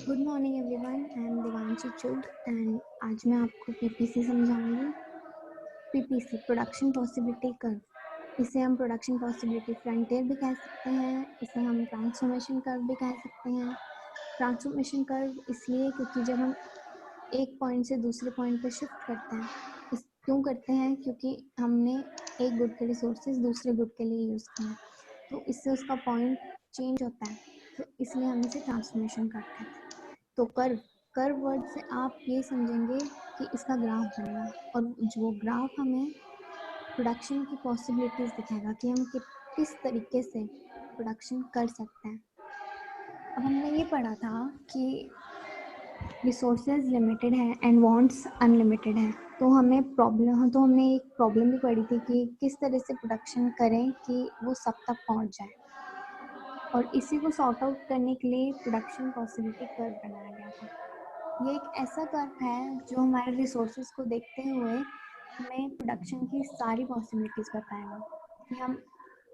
Good morning everyone, I am Devanshi Chugh and आज मैं आपको पीपीसी समझाऊंगी। PPC production possibility curve. इसे हम प्रोडक्शन पॉसिबिलिटी फ्रंटियर भी कह सकते हैं, इसे हम ट्रांसफॉर्मेशन कर्व भी कह सकते हैं। ट्रांसफॉर्मेशन कर्व इसलिए क्योंकि जब हम एक पॉइंट से दूसरे पॉइंट पे शिफ्ट करते हैं, इस क्यों करते हैं, क्योंकि हमने एक गुड के रिसोर्सेज दूसरे गुड के लिए यूज़ किए, तो इससे उसका पॉइंट चेंज होता है, तो इसलिए हम इसे ट्रांसफॉर्मेशन कर्व कहते हैं। तो कर्व कर्व वर्ड से आप ये समझेंगे कि इसका ग्राफ बनेगा और जो ग्राफ हमें प्रोडक्शन की पॉसिबिलिटीज दिखाएगा कि हम किस तरीके से प्रोडक्शन कर सकते हैं। अब हमने ये पढ़ा था कि रिसोर्सेज लिमिटेड है एंड वांट्स अनलिमिटेड है, तो हमने एक प्रॉब्लम भी पढ़ी थी कि किस तरह से प्रोडक्शन करें कि वो सब तक पहुंच जाए, और इसी को सॉर्ट आउट करने के लिए प्रोडक्शन पॉसिबिलिटी कर्व बनाया गया था। ये एक ऐसा कर्व है जो हमारे रिसोर्सेज को देखते हुए हमें प्रोडक्शन की सारी पॉसिबिलिटीज बताएगा कि हम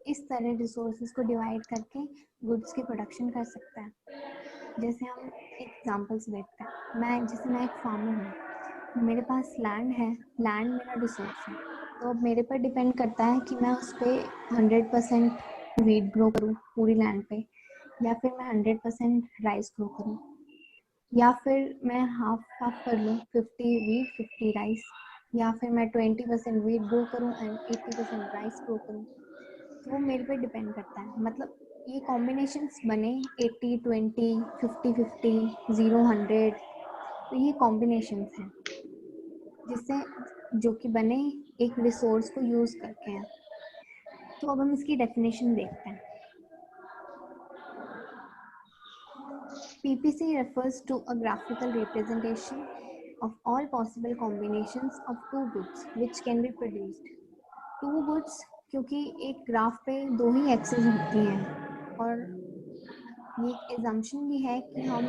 इस तरह रिसोर्सेज को डिवाइड करके गुड्स की प्रोडक्शन कर सकते हैं। जैसे हम एग्जांपल्स देखते हैं, मैं एक फार्मर हूँ, मेरे पास लैंड है, लैंड मेरा रिसोर्स है, तो अब मेरे पर डिपेंड करता है कि मैं उस पर 100% वीट ग्रो करूँ पूरी लैंड पे, या फिर मैं 100% राइस ग्रो करूँ, या फिर मैं हाफ हाफ कर लूँ, 50 वीट 50 राइस, या फिर मैं 20% वीट ग्रो करूँ एंड 80% राइस ग्रो करूँ। तो वो मेरे पे डिपेंड करता है, मतलब ये कॉम्बिनेशंस बने 80-20 50-50 0-100, तो ये कॉम्बिनेशंस हैं जिससे जो कि बने एक रिसोर्स को यूज़ करके हैं। तो अब हम इसकी डेफिनेशन देखते हैं। PPC refers to a graphical representation of all possible combinations of two goods which can be produced. Two goods क्योंकि एक ग्राफ पे दो ही एक्सेस होती हैं और ये एक एजम्पशन भी है कि हम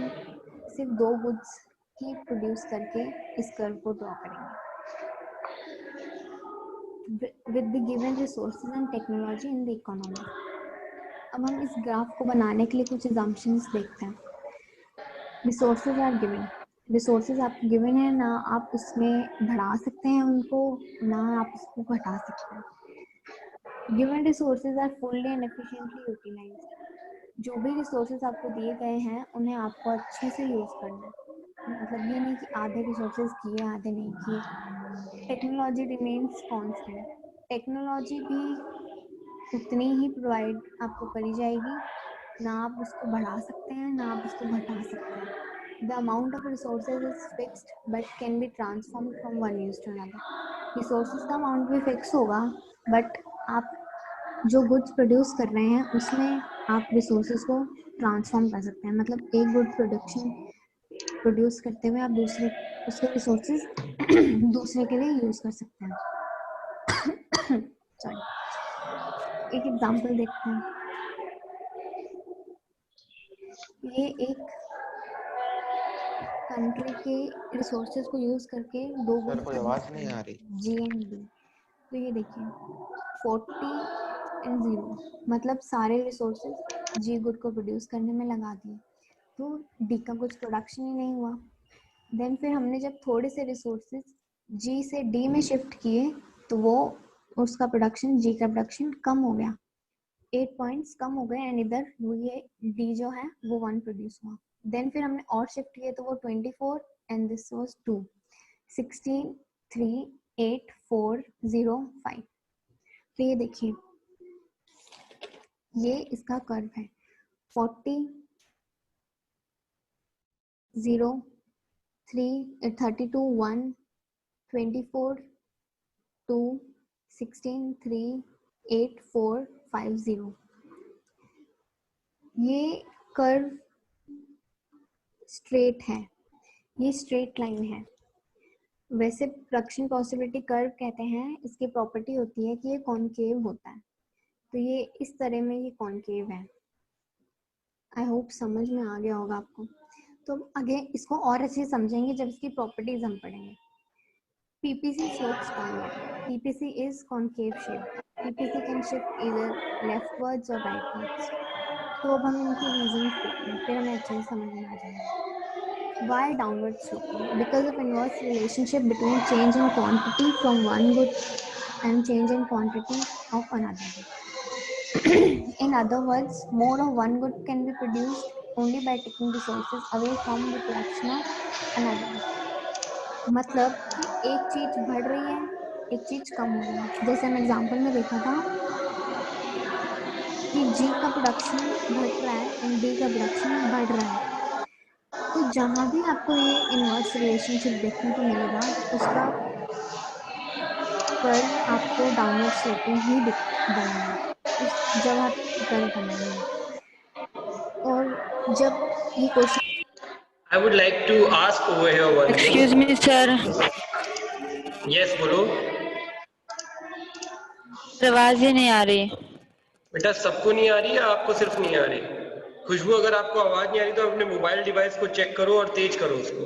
सिर्फ दो गुड्स ही प्रोड्यूस करके इस कर्व को ड्रॉ करेंगे with the given resources and technology in the economy. अब हम इस ग्राफ को बनाने के लिए कुछ एजम्पशंस देखते हैं। रिसोर्सेज आर गिवन, रिसोर्सेज आपको गिवन है ना, आप उसमें बढ़ा सकते हैं उनको, ना आप उसको घटा सकते हैं। Given resources are fully and efficiently utilised, जो भी रिसोर्सेज आपको दिए गए हैं उन्हें आपको अच्छे से यूज़ करना है, मतलब ये नहीं कि आधे रिसोर्सेज किए आधे नहीं किए। टेक्नोलॉजी रिमेन्स कांस्टेंट, टेक्नोलॉजी भी उतनी ही प्रोवाइड आपको करी जाएगी, ना आप उसको बढ़ा सकते हैं ना आप उसको घटा सकते हैं। The amount of resources is fixed but can be transformed from one use to another. Resources का अमाउंट भी फिक्स होगा, बट आप जो गुड्स प्रोड्यूस कर रहे हैं उसमें आप रिसोर्सेज को ट्रांसफॉर्म कर सकते हैं, मतलब एक गुड प्रोड्यूस करते हुए आप दूसरे उसके रिसोर्सेज दूसरे के लिए यूज़ कर सकते हैं। सॉरी, एक एग्जांपल देखते हैं। ये एक कंट्री के रिसोर्सेज को यूज़ करके दो सर गुड्स कोई प्रोड्यूस आवाज नहीं आ रही। करेंगे, जी एंड बी। तो ये देखिए 40 एंड 0, मतलब सारे रिसोर्सेज जी गुड को प्रोड्यूस करने में लगा दिए, तो डी का कुछ प्रोडक्शन ही नहीं हुआ। देन फिर हमने जब थोड़े से रिसोर्सेज जी से डी में शिफ्ट किए, तो वो उसका प्रोडक्शन, जी का प्रोडक्शन कम हो गया, 8 पॉइंट्स कम हो गए, एंड इधर वो ये डी जो है वो 1 प्रोड्यूस हुआ। देन फिर हमने और शिफ्ट किए तो वो 24 एंड दिस वाज 2, 16 3 8 4 0 5। तो ये देखिए ये इसका कर्व है, 40 0 3 32 1 24 2 16 3 8 4 5 0। ये कर्व स्ट्रेट है, ये स्ट्रेट लाइन है। वैसे प्रोडक्शन पॉसिबिलिटी कर्व कहते हैं, इसकी प्रॉपर्टी होती है कि ये कॉनकेव होता है, तो ये इस तरह में ये कॉनकेव है। आई होप समझ में आ गया होगा आपको। तो आगे इसको और अच्छे से समझेंगे जब इसकी प्रॉपर्टीज हम पढ़ेंगे। PPC slopes downward. PPC is concave shape. PPC can shift either leftwards or rightwards. तो अब हम इनके रीजंस देखते हैं, फिर हमें अच्छे से समझ में आ जाएगा। Why downward sloping? Because of inverse relationship between change in quantity from one good and change in quantity of another good. In other words, more of one good can be produced only by taking resources away from the production of another good. मतलब कि एक चीज बढ़ रही है, एक चीज कम हो रही है। जैसे हम एग्जांपल में देखा था कि जी का प्रोडक्शन घट रहा है एंड डी का प्रोडक्शन बढ़ रहा है। तो जहां भी आपको ये इनवर्स रिलेशनशिप देखने को मिलेगा, उसका कर्व आपको डाउनवर्ड स्लोपिंग ही बनेगा उस जब आप कर्व बनाएंगे। और जब ये question I would like to ask over here one thing. Excuse me, sir. Yes, बोलो। आवाज ही नहीं आ रही। बेटा सबको नहीं आ रही या आपको सिर्फ नहीं आ रही? खुशबू, अगर आपको आवाज नहीं आ रही तो अपने मोबाइल डिवाइस को चेक करो और तेज करो उसको।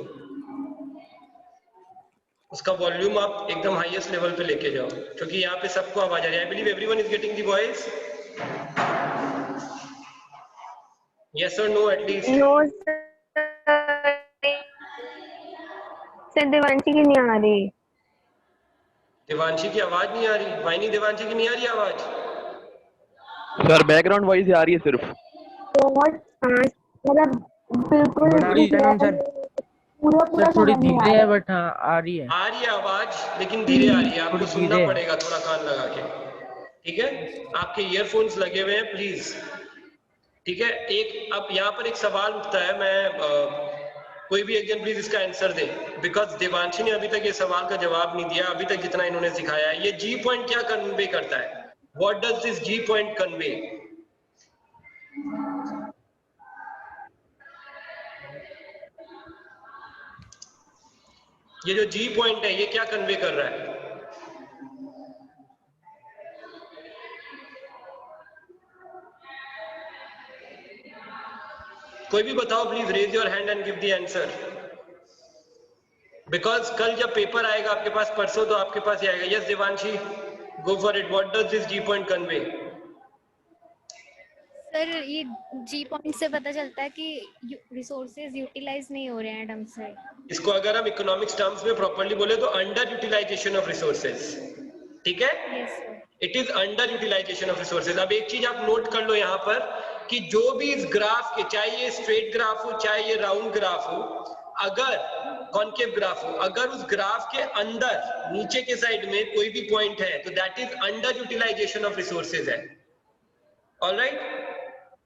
उसका वॉल्यूम आप एकदम हाईएस्ट लेवल पे लेके जाओ, क्योंकि यहाँ पे सबको आवाज आ रही है। I believe everyone is getting the voice. Yes और no at least? No sir, Devanshi की नहीं आ रही। देवांशी की आवाज नहीं आ रही? वाइनी, देवांशी की नहीं आ रही आवाज? सर बैकग्राउंड वॉइस आ रही है सिर्फ। बहुत मतलब बिल्कुल पूरा थोड़ी धीरे है बट हाँ आ रही है। आ रही है आवाज, लेकिन धीरे आ रही है। आपको सुनना पड़ेगा थोड़ा कान लगा के, ठीक है? आपके ईयरफोन्स लगे हुए हैं प्लीज, ठीक है? एक अब यहाँ पर एक सवाल उठता है, मैं कोई भी एक जन प्लीज इसका आंसर दे, बिकॉज देवांशी ने अभी तक ये सवाल का जवाब नहीं दिया, अभी तक जितना इन्होंने सिखाया है। ये जी पॉइंट क्या कन्वे करता है? What does this G point convey? ये जो जी पॉइंट है ये क्या कन्वे कर रहा है? कोई भी बताओ please, raise your hand and give the answer. Because कल जब पेपर आएगा आपके पास, परसों तो आपके पास ही आएगा। Yes Devanshi, go for it. What does this G point convey? Sir ये जी पॉइंट से पता चलता है कि रिसोर्सेज यूटिलाइज नहीं हो रहे हैं ढंग से। इसको अगर हम इकोनॉमिक्स टर्म्स में प्रॉपर्ली बोले तो अंडर यूटिलाइजेशन ऑफ रिसोर्सेज, ठीक है? It is under utilisation of resources. अब एक चीज आप नोट कर लो यहाँ पर कि जो भी इस ग्राफ के, चाहे ये स्ट्रेट ग्राफ हो चाहे ये राउंड ग्राफ हो, अगर कॉन्केव ग्राफ हो, अगर उस ग्राफ के अंदर नीचे के साइड में कोई भी पॉइंट है तो that is under utilisation of resources है। Alright,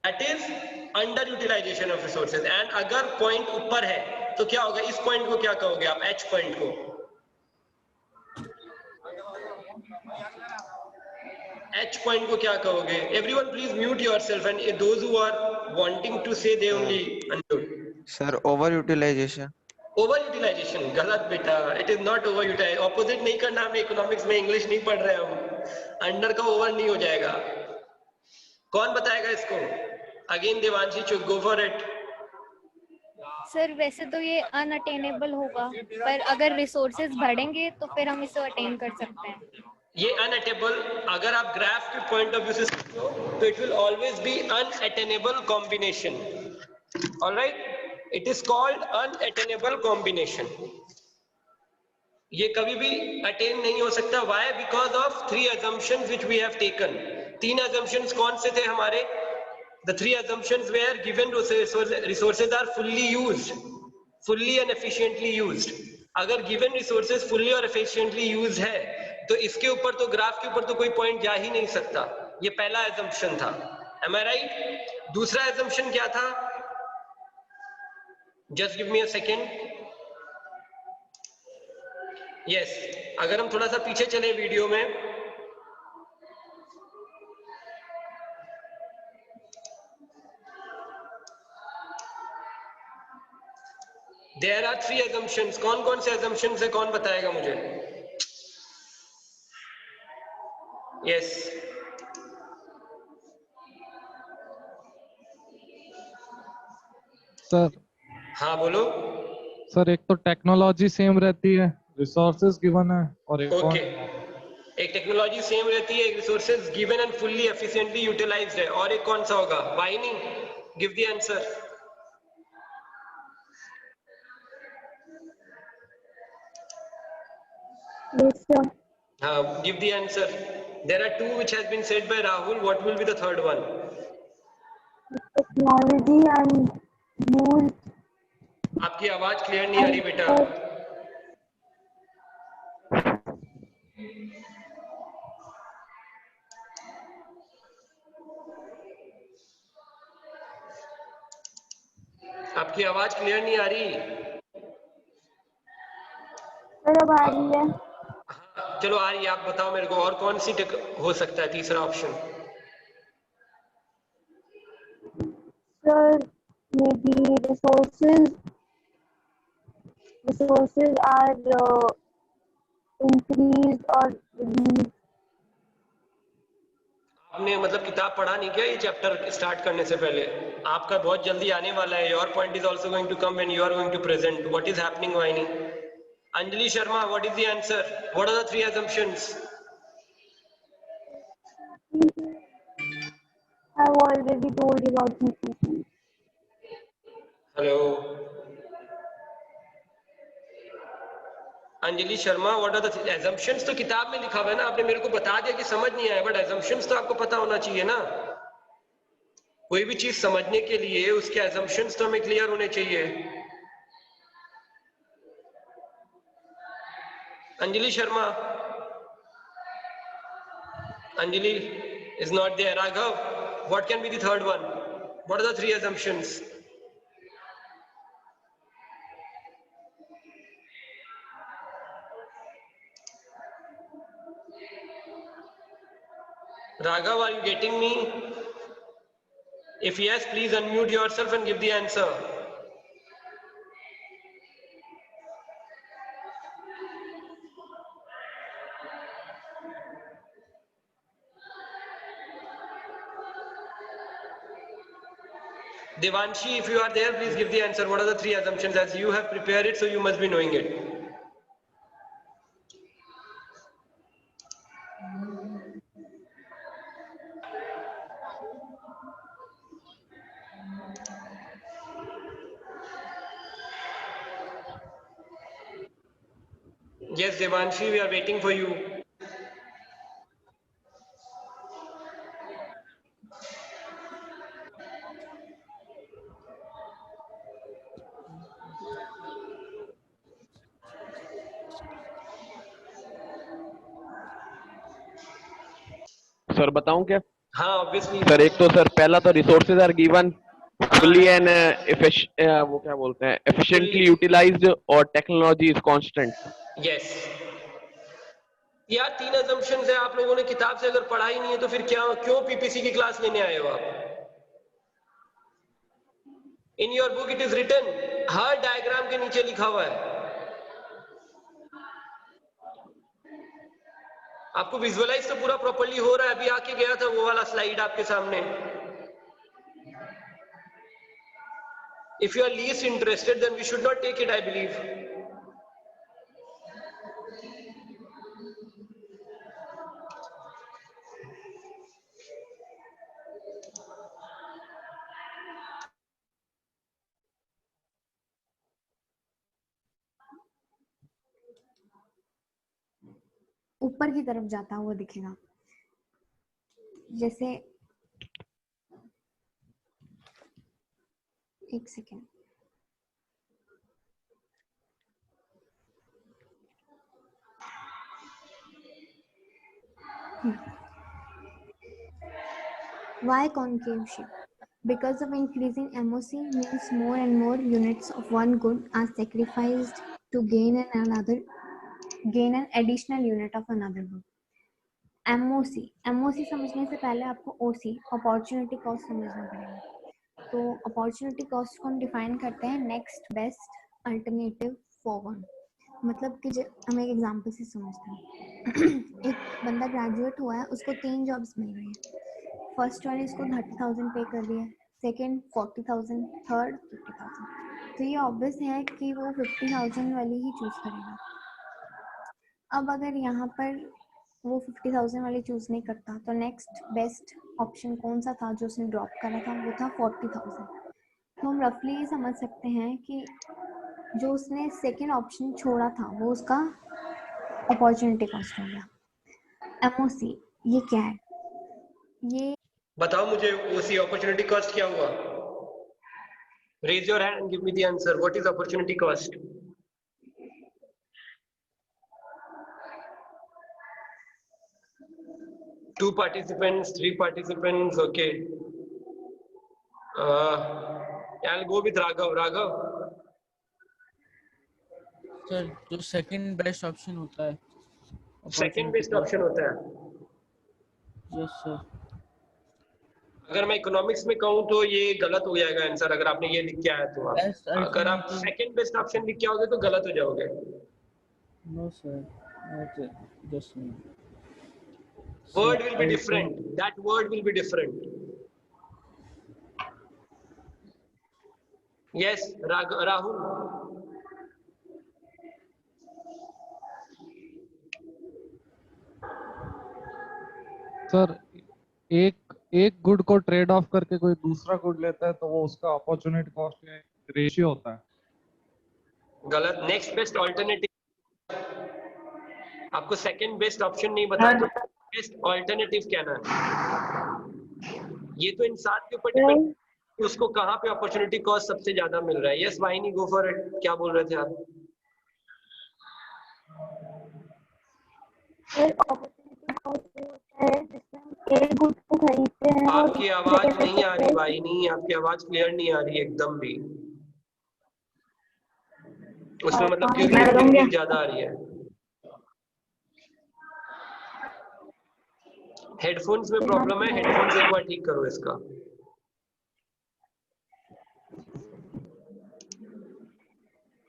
that is under utilisation of resources. And अगर पॉइंट ऊपर है तो क्या होगा? इस पॉइंट को क्या कहोगे आप? एच पॉइंट को। एच पॉइंट को क्या कहोगे? Everyone please mute yourself and those who are wanting to say they only unmute. Sir over utilization. Over utilization गलत बेटा, it is not over utilize. Opposite नहीं करना हमें, इकोनॉमिक्स में इंग्लिश नहीं पढ़ रहे हम। अंडर का ओवर नहीं हो जाएगा। कौन बताएगा इसको? अगेन देवांशी, चुप, गो फॉर इट। सर वैसे तो ये अनअटेनेबल होगा, पर अगर रिसोर्सेज बढ़ेंगे तो फिर हम इसे अटेन कर सकते हैं। ये अनअटेनेबल, अगर आप ग्राफ के पॉइंट ऑफ व्यू से सोचो तो it will always be unattainable combination. Alright, it is called unattainable combination. ये कभी भी अटेन नहीं हो सकता। Why? Because of three assumptions which we have taken। तीन assumptions कौन से थे हमारे? The three assumptions were given resources are fully used, fully and efficiently used। अगर given resources fully और efficiently used है तो इसके ऊपर तो, ग्राफ के ऊपर तो कोई पॉइंट जा ही नहीं सकता। ये पहला assumption था। Am I right? दूसरा assumption क्या था? Just give me a second। Yes, अगर हम थोड़ा सा पीछे चले वीडियो में, There are three assumptions। कौन कौन से assumptions है, कौन बताएगा मुझे? Yes। सर। हाँ बोलो। सर एक तो टेक्नोलॉजी सेम रहती है, रिसोर्सेज गिवन है, और एक ओके, एक टेक्नोलॉजी सेम रहती है, एक resources given and fully efficiently utilized है, और एक कौन सा होगा? Vaini, give the answer. Yes, sir. Give the answer. There are two which has been said by Rahul. What will be the third one? Technology and use आपकी आवाज clear नहीं आ रही बेटा. आपकी आवाज क्लियर नहीं आ रही. सर अब आ रही है. चलो आ रही है. आप बताओ मेरे को और कौन सी हो सकता है तीसरा option. Sir, maybe resources are increased or reduced. आपने मतलब किताब पढ़ा नहीं क्या ये चैप्टर स्टार्ट करने से पहले? आपका बहुत जल्दी आने वाला है. Your point is also going to come when you are going to present. What is happening Vaini? Anjali Sharma, what is the answer? What are the three assumptions? I've already told you about PPC. Hello Anjali Sharma, what are the assumptions? तो किताब में लिखा हुआ है ना. आपने मेरे को बता दिया कि समझ नहीं आया, बट assumptions तो आपको पता होना चाहिए ना. कोई भी चीज समझने के लिए उसके assumptions तो हमें क्लियर होने चाहिए. Anjali Sharma. Anjali is not there. Raghav, what can be the third one? What are the three assumptions? Raghav, are you getting me? If yes, please unmute yourself and give the answer. Devanshi, if you are there, please give the answer. What are the three assumptions? As you have prepared it, so you must be knowing it. Yes, Devanshi, we are waiting for you. Sir बताऊं क्या? हाँ, obviously. Sir एक तो sir पहला तो resources are given fully and वो क्या बोलते हैं efficiently utilized और टेक्नोलॉजी इज कांस्टेंट. Yes. यार तीन assumptions है. आप लोगों ने किताब से अगर पढ़ा ही नहीं है तो फिर क्यों पीपीसी की क्लास लेने आए हो आप? In your book it is written. Her diagram के नीचे लिखा हुआ है. आपको विजुअलाइज तो पूरा प्रॉपर्ली हो रहा है. अभी आके गया था वो वाला स्लाइड आपके सामने. If you are least interested, then we should not take it, I believe. ऊपर की तरफ जाता हुआ दिखेगा. जैसे एक second. Why concave shape? Because of increasing MOC means more and more units of one good are sacrificed to gain an additional unit of another good. MOC समझने से पहले आपको OC अपॉर्चुनिटी कॉस्ट समझना पड़ेगा. तो अपॉर्चुनिटी कॉस्ट को हम define करते हैं next best alternative for one. मतलब कि हम एक एग्जांपल से समझते हैं. एक बंदा ग्रेजुएट हुआ है, उसको 3 जॉब्स मिल रही है. फर्स्ट वाले इसको 30,000 पे कर रही है, सेकेंड 40,000, थर्ड 50,000. तो ये ऑब्वियस है कि वो 50,000 वाली ही चूज करेगा. अब अगर यहाँ पर वो 50,000 वाली चूज नहीं करता तो नेक्स्ट बेस्ट ऑप्शन कौन सा था जो उसने ड्रॉप करा था? वो था 40,000. तो हम रफली ये समझ सकते हैं कि जो उसने सेकेंड ऑप्शन छोड़ा था वो उसका अपॉर्चुनिटी कॉस्ट हो गया। एमओसी ये क्या है? ये बताओ मुझे ओसी अपॉर्चुनिटी कॉस्ट क्या हुआ? Raise your hand and give me the answer. What is opportunity cost? Two participants, three participants, okay. I'll go with Raghav. Raghav, sir जो सेकंड बेस्ट ऑप्शन होता है सेकंड बेस्ट ऑप्शन होता है। Yes sir. अगर मैं economics में कहूँ तो ये गलत हो जाएगा आंसर, अगर आपने ये लिख के आया तो आप। Best अगर आप alternative- सेकंड बेस्ट ऑप्शन लिख के आओगे तो गलत हो जाओगे। No sir, not just Word will be different. That word will be different. Yes, Rahul. Sir एक गुड को ट्रेड ऑफ करके कोई दूसरा गुड लेता है तो वो उसका अपॉर्चुनिटी कॉस्ट रेशियो होता है। गलत। Next best alternative. आपको सेकंड बेस्ट ऑप्शन नहीं बता तो बेस्ट ऑल्टरनेटिव कहना है। ये तो इंसान के ऊपर डिपेंड, उसको कहाँ पे अपॉर्चुनिटी कॉस्ट सबसे ज्यादा मिल रहा है। यस वाहिनी, गो फॉर इट। क्या बोल रहे थे आप? आपकी आवाज नहीं आ रही वाहिनी, आपकी आवाज क्लियर नहीं आ रही एकदम भी। उसमें मतलब क्यों ज्यादा आ रही है। हेडफोन्स में प्रॉब्लम है, हेडफोन्स एक बार ठीक करो इसका।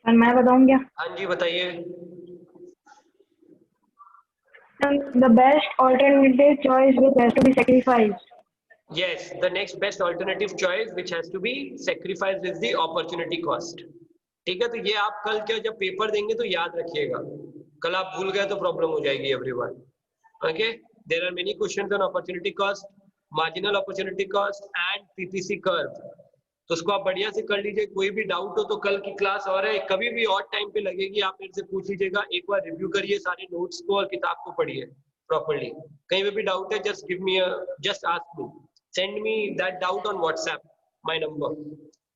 मैं बताऊं क्या? हाँ जी बताइए। The best alternative choice which has to be sacrificed. Yes, the next best alternative choice which has to be sacrificed is the opportunity cost. ठीक है, तो ये आप कल क्या जब पेपर देंगे तो याद रखिएगा। कल आप भूल गए तो प्रॉब्लम हो जाएगी everyone. Okay, there are many questions on opportunity cost, marginal opportunity cost and PPC curve. तो उसको आप बढ़िया से कर लीजिए। कोई भी डाउट हो तो कल की क्लास और है, कभी भी और टाइम पे लगेगी, आप मेरे से पूछ लीजिएगा। एक बार रिव्यू करिए सारे नोट्स को और किताब को पढ़िए प्रॉपर्ली। कहीं पे भी डाउट है just give me just ask me, send me that doubt on WhatsApp, my number.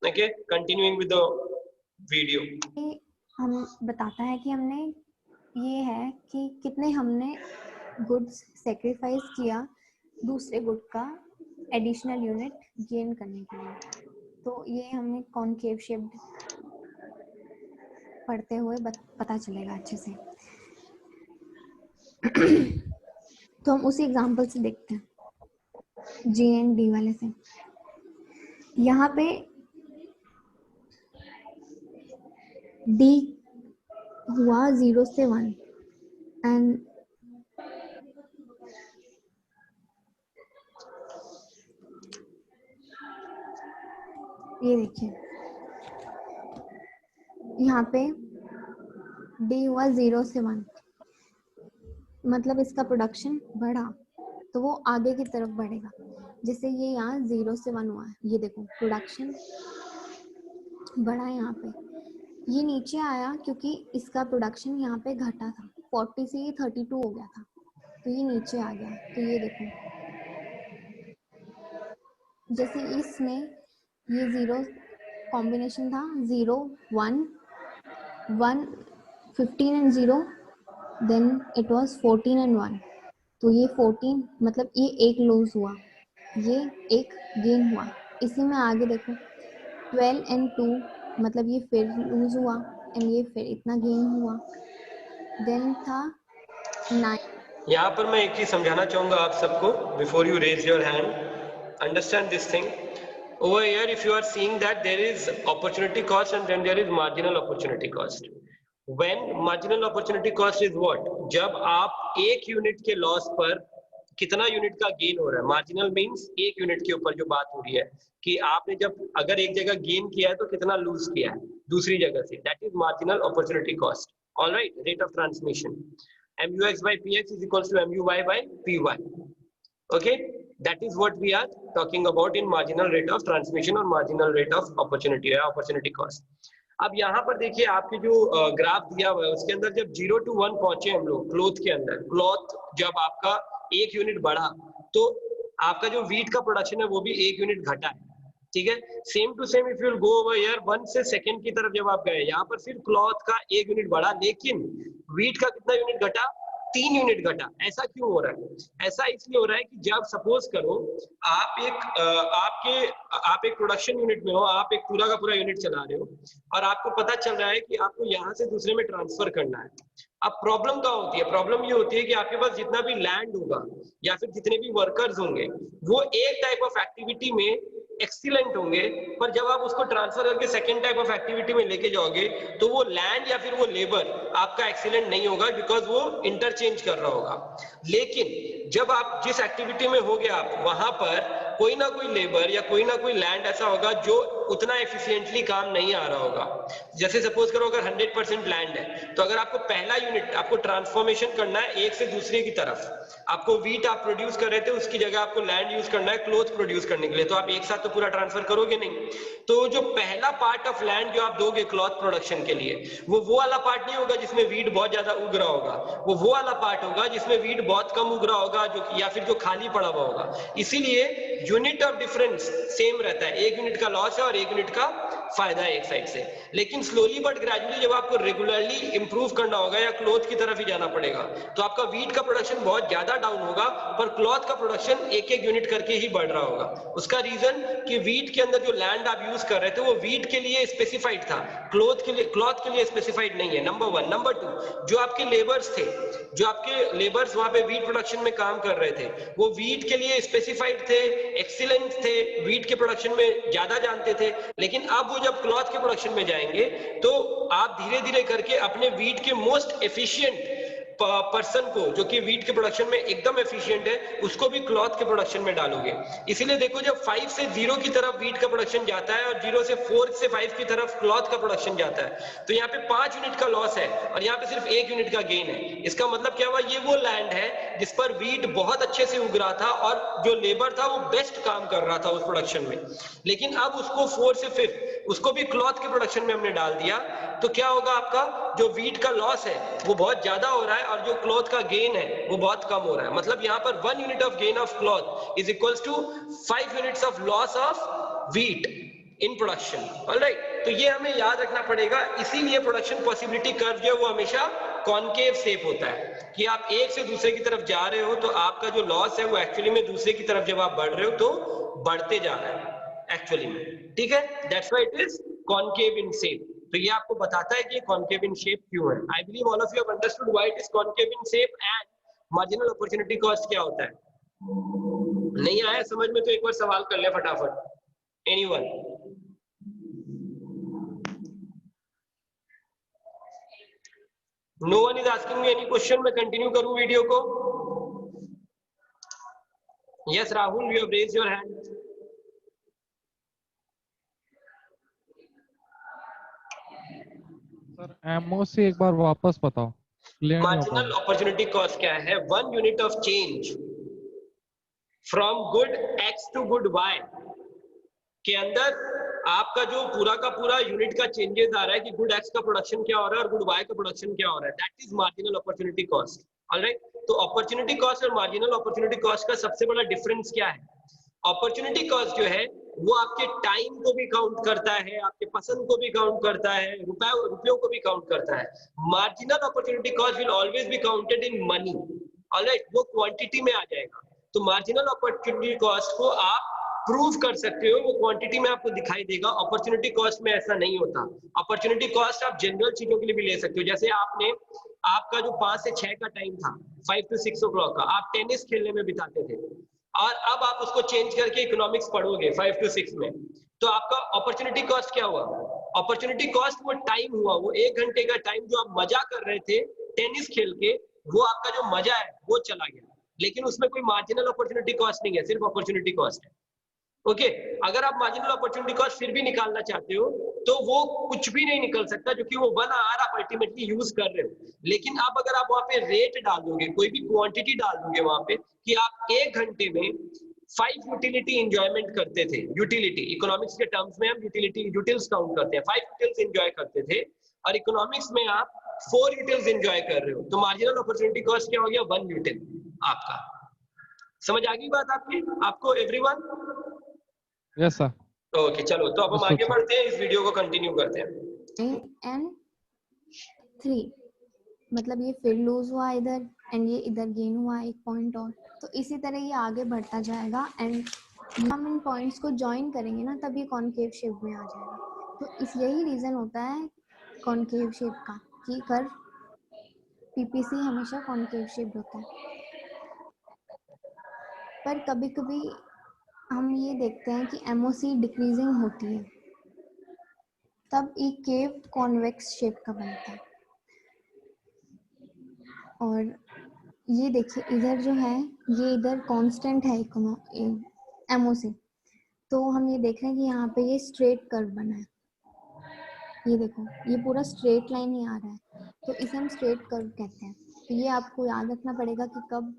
Okay, continuing with the video. हम बताता है कि हमने ये है कि कितने हमने गुड्स सेक्रीफाइस किया दूसरे गुड का एडिशनल यूनिट गेन करने के लिए। तो ये हमें कॉनकेव शेप्ड पढ़ते हुए पता चलेगा अच्छे से। तो हम उसी एग्जांपल से देखते हैं, जी एंड डी वाले से। यहाँ पे डी हुआ 0 से 1 एंड ये देखिए यहाँ पे डी हुआ 0 से 1, मतलब इसका प्रोडक्शन बढ़ा तो वो आगे की तरफ बढ़ेगा। जैसे ये यहाँ 0 से 1 हुआ है, ये देखो प्रोडक्शन बढ़ा यहाँ पे, ये नीचे आया क्योंकि इसका प्रोडक्शन यहाँ पे घटा था, 40 से ये 32 हो गया था, तो ये नीचे आ गया। तो ये देखो जैसे इसमें ये 0 कॉम्बिनेशन था, 0 1 1 15 and 0, then it was 14 and 1। तो ये 14 मतलब ये एक लूज हुआ, ये एक गेन हुआ। इसी में आगे देखो 12 एंड 2 मतलब ये फिर लूज हुआ एंड ये फिर इतना गेन हुआ। देन था 9। यहाँ पर मैं एक चीज समझाना चाहूंगा आप सबको before you raise your hand. Understand this thing over here. If you are seeing that there is opportunity cost and then there is marginal opportunity cost. When marginal opportunity cost is what? जब आप एक unit के loss पर कितना unit का gain हो रहा है। मार्जिनल मींस एक यूनिट के ऊपर जो बात हो रही है कि आपने जब अगर एक जगह गेन किया है तो कितना लूज किया है दूसरी जगह से, that is marginal opportunity cost. Alright, rate of transmission MUX by PX is equals to MUY by PY. Okay, that is what we are talking about in marginal rate of transmission or marginal rate of opportunity or opportunity cost. अब यहाँ पर देखिए आपके जो graph दिया हुआ है उसके अंदर जब 0 to 1 पहुंचे हम लोग क्लॉथ के अंदर, क्लॉथ जब आपका 1 यूनिट बढ़ा तो आपका जो वीट का प्रोडक्शन है वो भी 1 यूनिट घटा है, ठीक है। Same to same if you go over here 1 से सेकंड की तरफ जब आप गए, यहाँ पर फिर क्लॉथ का 1 यूनिट बढ़ा, लेकिन वीट का कितना यूनिट घटा, 3 यूनिट घटा। ऐसा क्यों हो रहा है? ऐसा इसलिए हो रहा है कि जब सपोज करो आप एक प्रोडक्शन यूनिट में हो, आप एक पूरा का पूरा यूनिट चला रहे हो और आपको पता चल रहा है कि आपको यहाँ से दूसरे में ट्रांसफर करना है। अब प्रॉब्लम क्या होती है? प्रॉब्लम ये होती है कि आपके पास जितना भी लैंड होगा या फिर जितने भी वर्कर्स होंगे वो एक टाइप ऑफ एक्टिविटी में एक्सीलेंट होंगे, पर जब आप उसको ट्रांसफर करके सेकेंड टाइप ऑफ एक्टिविटी में लेके जाओगे तो वो लैंड या फिर वो लेबर आपका एक्सीलेंट नहीं होगा, बिकॉज वो इंटरचेंज कर रहा होगा। लेकिन जब आप जिस एक्टिविटी में होगे आप वहां पर कोई ना कोई लेबर या कोई ना कोई लैंड ऐसा होगा जो उतना एफिशिएंटली काम नहीं आ रहा होगा। जैसे सपोज करो अगर 100% लैंड है तो अगर आपको पहला यूनिट आपको ट्रांसफॉर्मेशन करना है एक से दूसरे की तरफ, आपको वीट आप प्रोड्यूस कर रहे थे उसकी जगह आपको लैंड यूज करना है क्लॉथ प्रोड्यूस करने के लिए, तो आप एक साथ तो पूरा ट्रांसफर करोगे नहीं। तो जो पहला पार्ट ऑफ लैंड जो आप दोगे क्लॉथ प्रोडक्शन के लिए वो वाला पार्ट नहीं होगा जिसमें वीट बहुत ज्यादा उग रहा होगा, वो वाला पार्ट होगा जिसमें वीट बहुत कम उग रहा होगा, जो या फिर जो खाली पड़ा हुआ होगा। इसीलिए यूनिट ऑफ डिफरेंस सेम रहता है, 1 यूनिट का लॉस है और 1 यूनिट का फायदा है एक साइड से। लेकिन स्लोली बट ग्रेजुअली जब आपको रेगुलरली इंप्रूव करना होगा या क्लॉथ की तरफ ही जाना पड़ेगा तो आपका वीट का प्रोडक्शन बहुत ज्यादा डाउन होगा पर क्लॉथ का प्रोडक्शन एक एक यूनिट करके ही बढ़ रहा होगा। उसका रीजन कि वीट के अंदर जो लैंड आप यूज कर रहे थे वो वीट के लिए स्पेसिफाइड था, क्लॉथ के लिए स्पेसिफाइड नहीं है, नंबर 1। नंबर 2, जो आपके लेबर्स थे, जो आपके लेबर्स वहां पे वीट प्रोडक्शन में काम कर रहे थे वो वीट के लिए स्पेसिफाइड थे, एक्सीलेंट थे, वीट के प्रोडक्शन में ज्यादा जानते थे। लेकिन अब वो जब क्लॉथ के प्रोडक्शन में जाएंगे तो आप धीरे धीरे करके अपने वीट के मोस्ट एफिशिएंट पर्सन को जो कि वीट के प्रोडक्शन में एकदम एफिशिएंट है उसको भी क्लॉथ के प्रोडक्शन में डालोगे। इसीलिए देखो जब 5 से 0 की तरफ वीट का प्रोडक्शन जाता है और 0 से 4 से 5 की तरफ क्लॉथ का प्रोडक्शन जाता है तो यहाँ पे 5 यूनिट का लॉस है और यहाँ पे सिर्फ 1 यूनिट का गेन है। इसका मतलब क्या हुआ, ये वो लैंड है जिस पर वीट बहुत अच्छे से उग रहा था और जो लेबर था वो बेस्ट काम कर रहा था उस प्रोडक्शन में, लेकिन अब उसको 4 से 5 उसको भी क्लॉथ के प्रोडक्शन में हमने डाल दिया तो क्या होगा, आपका जो वीट का लॉस है वो बहुत ज्यादा हो रहा है और जो क्लॉथ का गेन है वो बहुत कम हो रहा है। मतलब यहाँ पर 1 unit of gain of cloth is equals to 5 units of loss of wheat in production. Alright, तो ये हमें याद रखना पड़ेगा। इसीलिए प्रोडक्शन पॉसिबिलिटी कर्व जो है वो हमेशा कॉनकेव शेप होता है कि आप एक से दूसरे की तरफ जा रहे हो तो आपका जो लॉस है वो एक्चुअली में दूसरे की तरफ जब आप बढ़ रहे हो तो बढ़ते जा रहा है एक्चुअली में, ठीक है। That's why it is concave in shape. तो ये आपको बताता है कि कॉनकेव इन शेप क्यों है। I believe all of you have understood why it is concave in shape and marginal opportunity cost क्या होता है। नहीं आया समझ में तो एक बार सवाल कर ले फटाफट, anyone. No one is asking me any question. मैं कंटिन्यू करूं वीडियो को? Yes Rahul, you have raised your hand. Sir MOC एक बार वापस बताओ। मार्जिनल अपॉर्चुनिटी कॉस्ट क्या है? 1 unit of change from good X to good Y के अंदर आपका जो पूरा का पूरा यूनिट का चेंजेस आ रहा है कि गुड एक्स का प्रोडक्शन क्या हो रहा है और गुड वाई का प्रोडक्शन क्या हो रहा है, that is marginal opportunity cost. Alright, तो अपॉर्चुनिटी कॉस्ट और मार्जिनल अपॉर्चुनिटी कॉस्ट का सबसे बड़ा डिफरेंस क्या है? अपॉर्चुनिटी कॉस्ट जो है वो आपके टाइम को भी काउंट करता है, आपके पसंद को भी काउंट करता है, रुपयों को भी काउंट करता है। Marginal opportunity cost will always be counted in money. Alright, वो क्वांटिटी में आ जाएगा। तो मार्जिनल अपॉर्चुनिटी कॉस्ट को आप प्रूव कर सकते हो, वो क्वांटिटी में आपको दिखाई देगा। अपॉर्चुनिटी कॉस्ट में ऐसा नहीं होता। अपॉर्चुनिटी कॉस्ट आप जनरल चीजों के लिए भी ले सकते हो। जैसे आपका जो 5 से 6 का टाइम था, 5 to 6 o'clock का, आप टेनिस खेलने में बिताते थे और अब आप उसको चेंज करके इकोनॉमिक्स पढ़ोगे 5 to 6 में, तो आपका अपॉर्चुनिटी कॉस्ट क्या हुआ? अपॉर्चुनिटी कॉस्ट वो टाइम हुआ, वो 1 घंटे का टाइम जो आप मजा कर रहे थे टेनिस खेल के, वो आपका जो मजा है वो चला गया। लेकिन उसमें कोई मार्जिनल अपॉर्चुनिटी कॉस्ट नहीं है, सिर्फ अपॉर्चुनिटी कॉस्ट है। ओके, अगर आप मार्जिनल अपॉर्चुनिटी कॉस्ट फिर भी निकालना चाहते हो तो वो कुछ भी नहीं निकल सकता, क्योंकि वो 1 आवर आप अल्टीमेटली यूज कर रहे हो। लेकिन अब अगर आप वहां पे रेट डाल दोगे, कोई भी क्वांटिटी डाल दोगे वहां पे कि आप 1 घंटे में 5 यूटिलिटी एंजॉयमेंट करते थे। यूटिलिटी इकोनॉमिक्स के टर्म्स में हम यूटिल्स काउंट करते हैं। 5 यूटिल्स एंजॉय करते थे और इकोनॉमिक्स में आप 4 यूटिल्स एंजॉय कर रहे हो, तो मार्जिनल अपॉर्चुनिटी कॉस्ट क्या हो गया? 1 यूटिल आपका। समझ आ गई बात आपको एवरीवन? Yes sir. ओके चलो, तो अब हम आगे बढ़ते हैं, इस वीडियो को कंटिन्यू करते हैं। एंड 3 मतलब ये फिर लूज हुआ इधर एंड ये इधर गेन हुआ एक पॉइंट और, तो इसी तरह ये आगे बढ़ता जाएगा एंड हम इन पॉइंट्स को ज्वाइन करेंगे ना तब ये कॉनकेव शेप में आ जाएगा। तो इस यही रीजन होता है कॉनकेव शेप का कि कर्व पीपीसी हमेशा कॉनकेव शेप होता है। पर कभी कभी हम ये देखते हैं कि एमओसी डिक्रीजिंग होती है, तब एक केव कॉन्वेक्स शेप का बनता है। और ये देखिए इधर जो है ये इधर कांस्टेंट है एमओसी, तो हम ये देख रहे हैं कि यहाँ पे ये स्ट्रेट कर्व बना है। ये देखो ये पूरा स्ट्रेट लाइन ही आ रहा है, तो इसे हम स्ट्रेट कर्व कहते हैं। तो ये आपको याद रखना पड़ेगा कि कब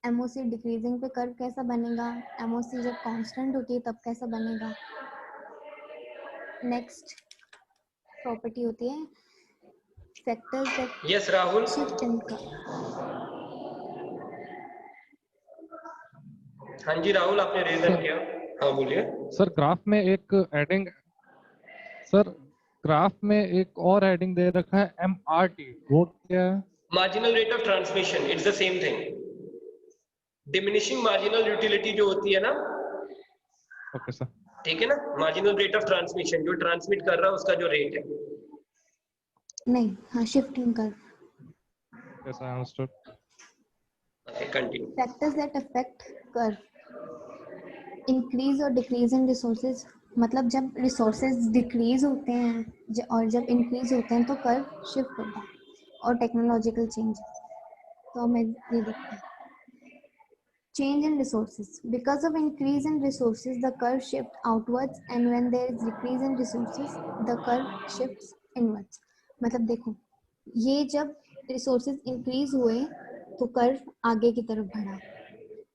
एमओसी डिक्रीजिंग पे कर्व कैसा बनेगा, एमओसी जब कांस्टेंट होती है तब कैसा बनेगा। नेक्स्ट प्रॉपर्टी होती है factors that yes Rahul. Shift in curve. हाँ जी राहुल, आपने रेज किया। हाँ बोलिए सर। ग्राफ में एक हेडिंग, सर ग्राफ में एक और हेडिंग दे रखा है MRT, वो क्या है? Marginal rate of transmission, it's the same thing. Diminishing marginal utility जो होती है ना, ओके सर, ठीक है ना, मार्जिनल रेट ऑफ ट्रांसमिशन, जो ट्रांसमिट कर रहा है उसका जो रेट है। नहीं, हाँ shifting curve. Yes I understood. Okay continue. Factors that affect curve, increase और डिक्रीज इन रिसोर्सेज, मतलब जब रिसोर्सेज डिक्रीज होते हैं और जब इंक्रीज होते हैं तो कर्व शिफ्ट होता है। और टेक्नोलॉजिकल चेंजेस, तो हमें ये देखते हैं change in resources. Because of increase in resources, the curve shifts outwards, and when there is decrease in resources, the curve shifts inwards. मतलब देखो ये जब resources increase हुए तो कर्व आगे की तरफ बढ़ा,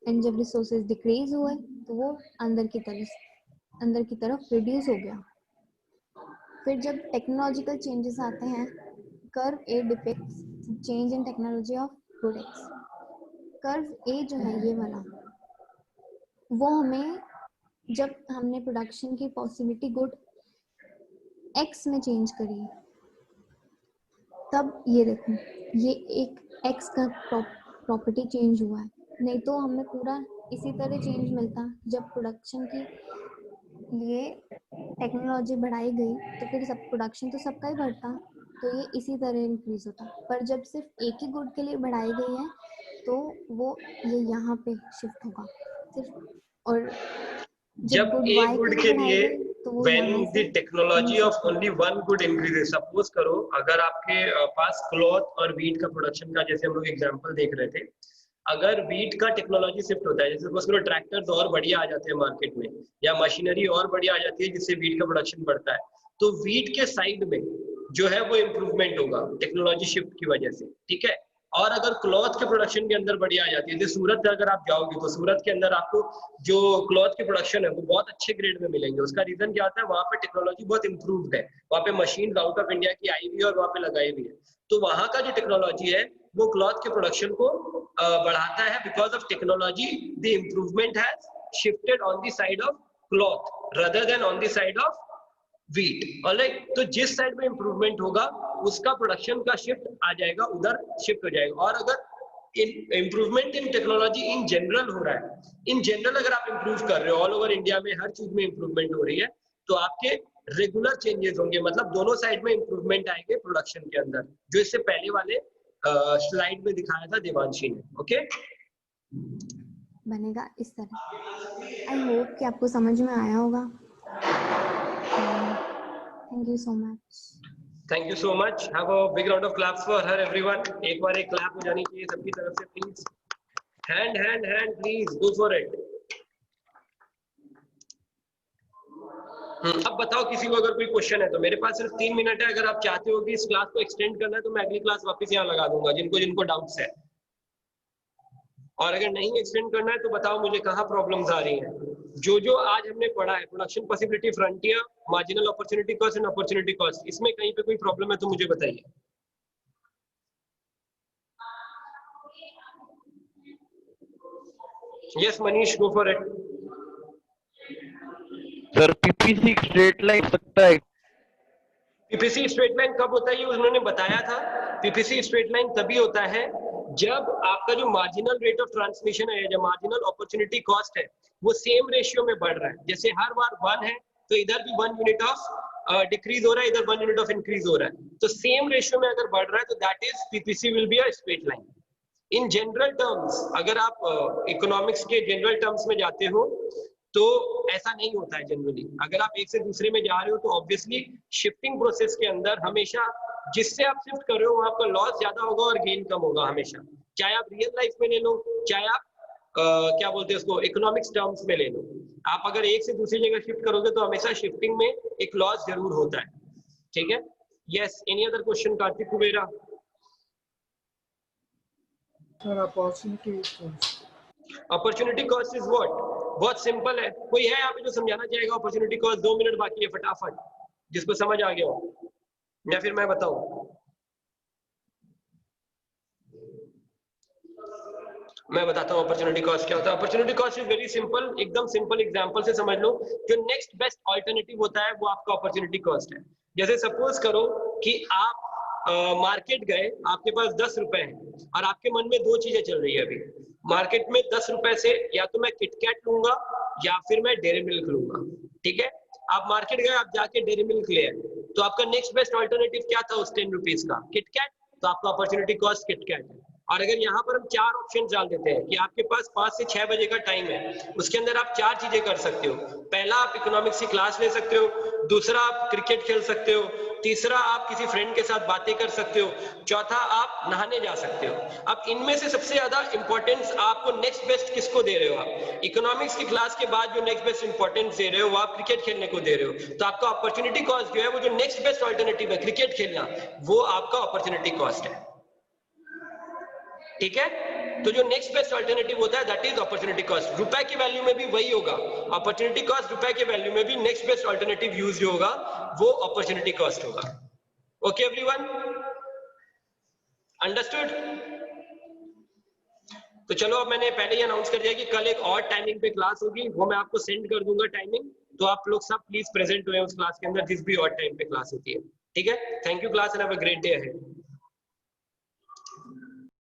एंड जब resources decrease हुए तो वो अंदर की तरफ reduce हो गया। फिर जब टेक्नोलॉजिकल चेंजेस आते हैं, curve A depicts change in technology of products. Curve A जो है ये वाला, वो हमें जब हमने प्रोडक्शन की पॉसिबिलिटी गुड एक्स में चेंज करी, तब ये देखो ये एक एक्स का प्रॉपर्टी चेंज हुआ है। नहीं तो हमें पूरा इसी तरह चेंज मिलता जब प्रोडक्शन की लिए टेक्नोलॉजी बढ़ाई गई, तो फिर सब प्रोडक्शन तो सबका ही बढ़ता, तो ये इसी तरह इंक्रीज होता। पर जब सिर्फ एक ही गुड के लिए बढ़ाई गई है तो वो ये यहाँ पे शिफ्ट होगा सिर्फ, और जब एक गुड के लिए तो when the technology of only one good increases, suppose करो अगर आपके पास क्लॉथ और वीट का प्रोडक्शन का, जैसे हम लोग एग्जांपल देख रहे थे, अगर वीट का टेक्नोलॉजी शिफ्ट होता है, जैसे सपोज करो ट्रैक्टर्स और बढ़िया आ जाते हैं मार्केट में, या मशीनरी और बढ़िया आ जाती है जिससे वीट का प्रोडक्शन बढ़ता है, तो वीट के साइड में जो है वो इम्प्रूवमेंट होगा टेक्नोलॉजी शिफ्ट की वजह से, ठीक है। और अगर क्लॉथ के प्रोडक्शन के अंदर बढ़िया आ जाती है, जैसे सूरत अगर आप जाओगे तो सूरत के अंदर आपको जो क्लॉथ के प्रोडक्शन है वो बहुत अच्छे ग्रेड में मिलेंगे। उसका रीजन क्या होता है, वहाँ पे टेक्नोलॉजी बहुत इंप्रूव्ड है, वहाँ पे मशीन आउट ऑफ इंडिया की आई हुई है और वहाँ पे लगाई हुई है, तो वहाँ का जो टेक्नोलॉजी है वो क्लॉथ के प्रोडक्शन को बढ़ाता है। Because of technology the improvement has shifted on the side of cloth rather than on the side of wheat. Alright, तो जिस साइड में इंप्रूवमेंट होगा उसका प्रोडक्शन का शिफ्ट आ जाएगा, उधर शिफ्ट हो जाएगा। और अगर improvement in technology in general हो रहा है, इन जनरल अगर आप इंप्रूव कर रहे हो, ऑल ओवर इंडिया में हर चीज में इंप्रूवमेंट हो रही है, तो आपके रेगुलर चेंजेस होंगे, मतलब दोनों साइड में इंप्रूवमेंट आएंगे प्रोडक्शन के अंदर, जो इससे पहले वाले स्लाइड में दिखाया था देवांशी ने। ओके, बनेगा इस तरह। आई होप कि आपको समझ में आया होगा। Thank you so much. Thank you so much. Have a big round of claps for her everyone. एक बार एक क्लैप हो जानी चाहिए सबकी तरफ से please. Hand hand hand please, go for it. अब बताओ किसी को अगर कोई क्वेश्चन है तो। मेरे पास सिर्फ 3 मिनट है, अगर आप चाहते हो कि इस क्लास को एक्सटेंड करना है तो मैं अगली क्लास वापस यहाँ लगा दूंगा, जिनको जिनको डाउट्स है। और अगर नहीं एक्सटेंड करना है तो बताओ मुझे कहाँ प्रॉब्लम्स आ रही हैं। जो आज हमने पढ़ा है, production possibility, frontier, marginal opportunity cost and opportunity cost, इसमें कहीं पे कोई प्रॉब्लम है तो मुझे बताइए। Yes Manish, go for it. Sir PPC straight line सकता है? पीपीसी स्ट्रेट लाइन कब होता है ये उन्होंने बताया था। पीपीसी स्ट्रेट लाइन तभी होता है जब आपका जो मार्जिनल रेट ऑफ ट्रांसमिशन है, जो मार्जिनल अपॉर्चुनिटी कॉस्ट है, वो सेम रेशियो में बढ़ रहा है। जैसे हर बार 1 है तो इधर भी 1 यूनिट ऑफ डिक्रीज हो रहा है, इधर 1 यूनिट ऑफ इंक्रीज हो रहा है। तो सेम रेशियो में अगर बढ़ रहा है तो that is PPC will be a straight line. In general terms, अगर आप इकोनॉमिक्स के जनरल टर्म्स में जाते हो तो ऐसा नहीं होता है जनरली। अगर आप एक से दूसरे में जा रहे हो तो ऑब्वियसली शिफ्टिंग प्रोसेस के अंदर हमेशा जिससे आप शिफ्ट कर रहे हो वहां पर लॉस ज्यादा होगा और गेन कम होगा हमेशा, चाहे आप रियल लाइफ में ले लो, चाहे आप क्या बोलते हैं उसको इकोनॉमिक्स टर्म्स में ले लो। आप अगर एक से दूसरी जगह शिफ्ट करोगे तो हमेशा शिफ्टिंग में एक लॉस जरूर होता है। ठीक है, yes, any other question Kartik Kubera? Sir opportunity cost is what? बहुत सिंपल है। कोई है यहाँ पे जो समझाना चाहेगा अपॉर्चुनिटी कॉस्ट? 2 मिनट बाकी है, फटाफट, जिसको समझ आ गया हो, या फिर मैं बताऊं? मैं बताता हूँ अपॉर्चुनिटी कॉस्ट क्या होता है। Opportunity cost is very simple, एकदम सिंपल एग्जांपल से समझ लो। जो नेक्स्ट बेस्ट ऑल्टरनेटिव होता है वो आपका अपॉर्चुनिटी कॉस्ट है। जैसे सपोज करो कि आप मार्केट गए, आपके पास 10 रुपए हैं और आपके मन में 2 चीजें चल रही है अभी मार्केट में। 10 रुपए से या तो मैं किटकैट लूंगा या फिर मैं डेयरी मिल्क लूंगा। ठीक है, आप मार्केट गए, आप जाके डेयरी मिल्क ले आए, तो आपका नेक्स्ट बेस्ट ऑल्टरनेटिव क्या था उस 10 रुपीज का? किटकैट। तो आपका अपॉर्चुनिटी कॉस्ट किटकैट है। और अगर यहाँ पर हम 4 ऑप्शन डाल देते हैं कि आपके पास 5 से 6 बजे का टाइम है, उसके अंदर आप 4 चीजें कर सकते हो। पहला, आप इकोनॉमिक्स की क्लास ले सकते हो। दूसरा, आप क्रिकेट खेल सकते हो। तीसरा, आप किसी फ्रेंड के साथ बातें कर सकते हो। चौथा, आप नहाने जा सकते हो। अब इनमें से सबसे ज्यादा इंपॉर्टेंस आपको नेक्स्ट बेस्ट किसको दे रहे हो? आप इकोनॉमिक्स की क्लास के बाद जो नेक्स्ट बेस्ट इंपॉर्टेंस दे रहे हो वो आप क्रिकेट खेलने को दे रहे हो। तो आपका अपॉर्चुनिटी कॉस्ट जो है वो जो नेक्स्ट बेस्ट ऑल्टरनेटिव है क्रिकेट खेलना, वो आपका अपॉर्चुनिटी कॉस्ट है। ठीक है, तो जो नेक्स्ट बेस्ट ऑल्टरनेटिव होता है दैट इज अपॉर्चुनिटी कॉस्ट। रुपए की वैल्यू में भी वही होगा, अपॉर्चुनिटी कॉस्ट रुपए के वैल्यू में भी नेक्स्ट बेस्ट ऑल्टरनेटिव यूज जो होगा वो अपॉर्चुनिटी कॉस्ट होगा। Okay everyone, understood? तो चलो, अब मैंने पहले ही अनाउंस कर दिया कि कल एक और टाइमिंग पे क्लास होगी, वो मैं आपको सेंड कर दूंगा टाइमिंग। तो आप लोग सब प्लीज प्रेजेंट हुए उस क्लास के अंदर जिस भी और टाइम पे क्लास होती है। ठीक है, thank you class and have a great day ahead.